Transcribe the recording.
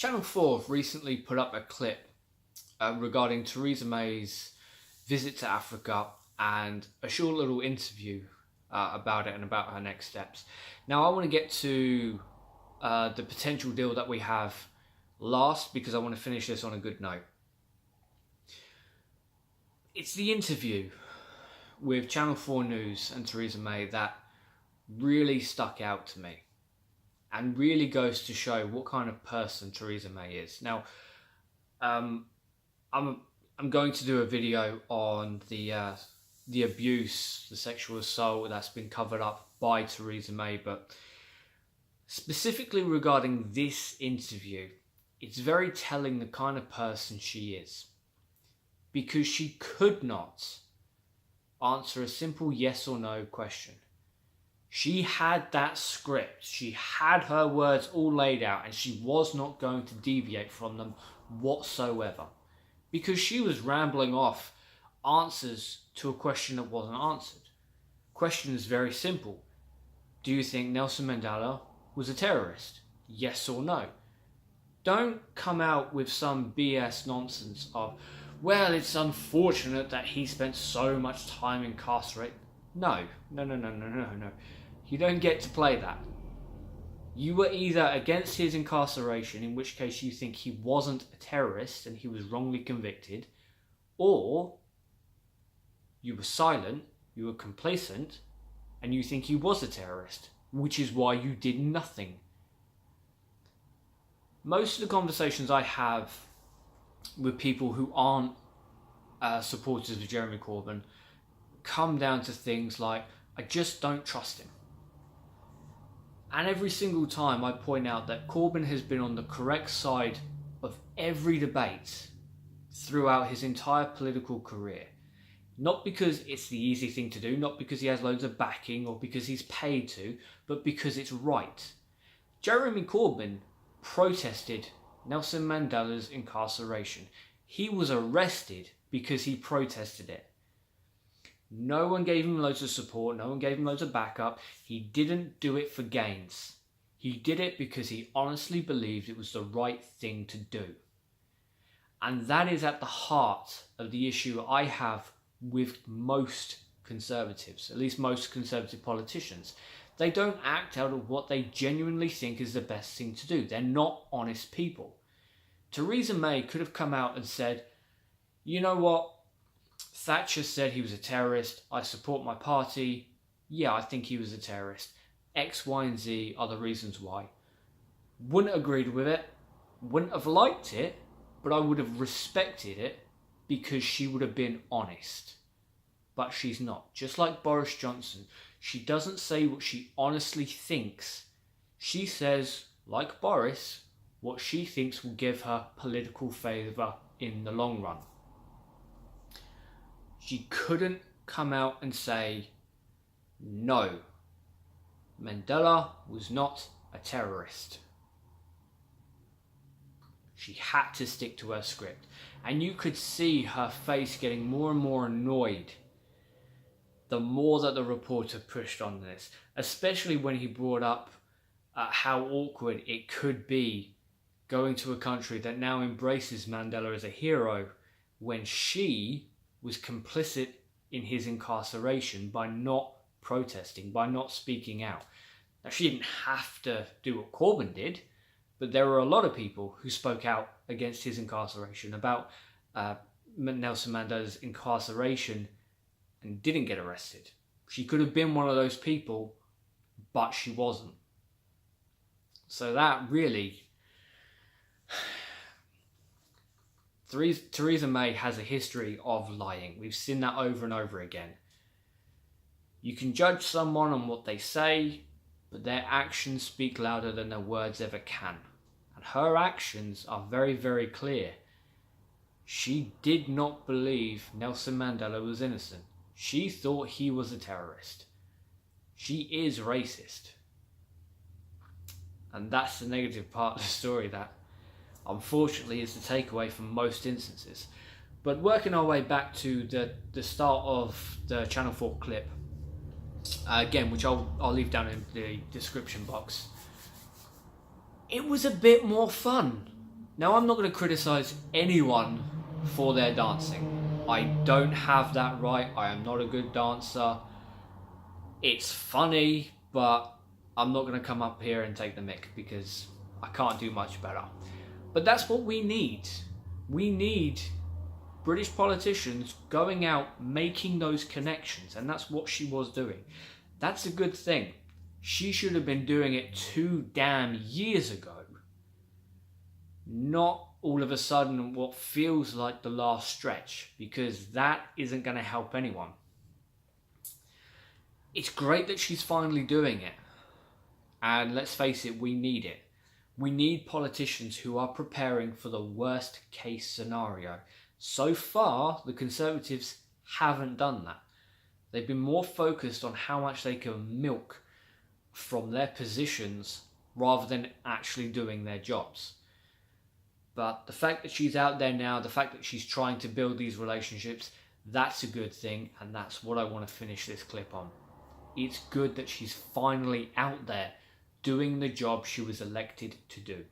Channel 4 recently put up a clip regarding Theresa May's visit to Africa and a short little interview about it and about her next steps. Now, I want to get to the potential deal that we have last because I want to finish this on a good note. It's the interview with Channel 4 News and Theresa May that really stuck out to me and really goes to show what kind of person Theresa May is. Now, I'm going to do a video on the abuse, the sexual assault that's been covered up by Theresa May, but specifically regarding this interview, it's very telling the kind of person she is, because she could not answer a simple yes or no question. She had that script, she had her words all laid out, and she was not going to deviate from them whatsoever, because she was rambling off answers to a question that wasn't answered. Question is very simple. Do you think Nelson Mandela was a terrorist? Yes or no? Don't come out with some BS nonsense of, well, it's unfortunate that he spent so much time incarcerated. No. You don't get to play that. You were either against his incarceration, in which case you think he wasn't a terrorist and he was wrongly convicted, or you were silent, you were complacent, and you think he was a terrorist, which is why you did nothing. Most of the conversations I have with people who aren't supporters of Jeremy Corbyn come down to things like, I just don't trust him. And every single time I point out that Corbyn has been on the correct side of every debate throughout his entire political career. Not because it's the easy thing to do, not because he has loads of backing or because he's paid to, but because it's right. Jeremy Corbyn protested Nelson Mandela's incarceration. He was arrested because he protested it. No one gave him loads of support, no one gave him loads of backup. He didn't do it for gains. He did it because he honestly believed it was the right thing to do. And that is at the heart of the issue I have with most conservatives, at least most conservative politicians. They don't act out of what they genuinely think is the best thing to do. They're not honest people. Theresa May could have come out and said, you know what? Thatcher said he was a terrorist. I support my party. Yeah, I think he was a terrorist. X, Y, and Z are the reasons why. Wouldn't have agreed with it. Wouldn't have liked it. But I would have respected it because she would have been honest. But she's not. Just like Boris Johnson. She doesn't say what she honestly thinks. She says, like Boris, what she thinks will give her political favour in the long run. She couldn't come out and say, no, Mandela was not a terrorist. She had to stick to her script. And you could see her face getting more and more annoyed the more that the reporter pushed on this, especially when he brought up how awkward it could be going to a country that now embraces Mandela as a hero when she was complicit in his incarceration by not protesting, by not speaking out. Now, she didn't have to do what Corbyn did, but there were a lot of people who spoke out against his incarceration, about Nelson Mandela's incarceration, and didn't get arrested. She could have been one of those people, but she wasn't. So that really... Theresa May has a history of lying. We've seen that over and over again. You can judge someone on what they say, but their actions speak louder than their words ever can. And her actions are very, very clear. She did not believe Nelson Mandela was innocent. She thought he was a terrorist. She is racist. And that's the negative part of the story that unfortunately is the takeaway from most instances. But working our way back to the start of the Channel 4 clip, again, which I'll leave down in the description box. It was a bit more fun. Now, I'm not going to criticize anyone for their dancing. I don't have that right. I am not a good dancer. It's funny, but I'm not going to come up here and take the mick because I can't do much better. But that's what we need. We need British politicians going out, making those connections, and that's what she was doing. That's a good thing. She should have been doing it 2 damn years ago. Not all of a sudden what feels like the last stretch, because that isn't going to help anyone. It's great that she's finally doing it. And let's face it, we need it. We need politicians who are preparing for the worst case scenario. So far, the Conservatives haven't done that. They've been more focused on how much they can milk from their positions rather than actually doing their jobs. But the fact that she's out there now, the fact that she's trying to build these relationships, that's a good thing, and that's what I want to finish this clip on. It's good that she's finally out there doing the job she was elected to do.